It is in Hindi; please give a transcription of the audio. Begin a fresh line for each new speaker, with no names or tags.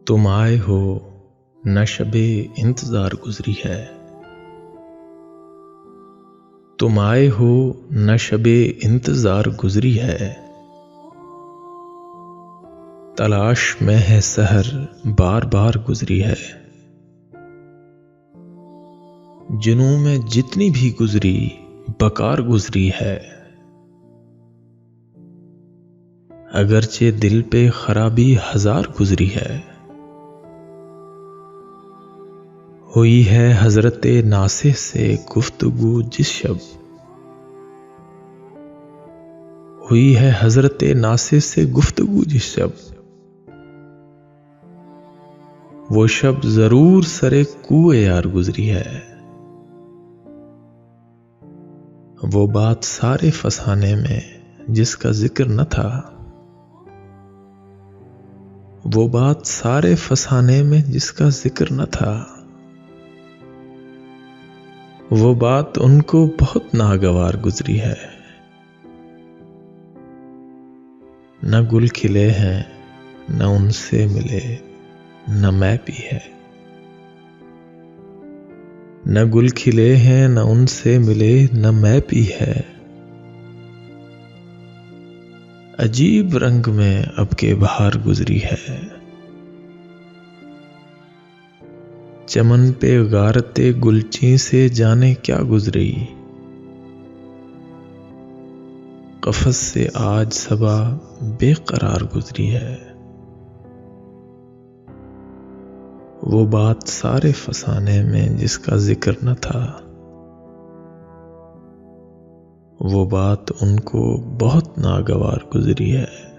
तुम आए हो न शबे इंतजार गुजरी है। तुम आए हो न शबे इंतजार गुजरी है। तलाश में है सहर बार बार गुजरी है। जुनूं में जितनी भी गुजरी बकार गुजरी है। अगरचे दिल पे खराबी हजार गुजरी है। हुई है हजरते नासे से गुफ्तगू जिस शब। हुई है हजरते नासे से गुफ्तगू जिस शब। वो शब जरूर सरे कुए यार गुजरी है। वो बात सारे फसाने में जिसका जिक्र न था। वो बात सारे फसाने में जिसका जिक्र न था। वो बात उनको बहुत नागवार गुजरी है। न गुल खिले हैं न उनसे मिले न मैं भी है। न गुल खिले हैं न उनसे मिले न मैं भी है। अजीब रंग में अब के बहार गुजरी है। चमन पे गारते गुलची से जाने क्या गुजरी। कफस से आज सबा बेकरार गुजरी है। वो बात सारे फसाने में जिसका जिक्र न था। वो बात उनको बहुत नागवार गुजरी है।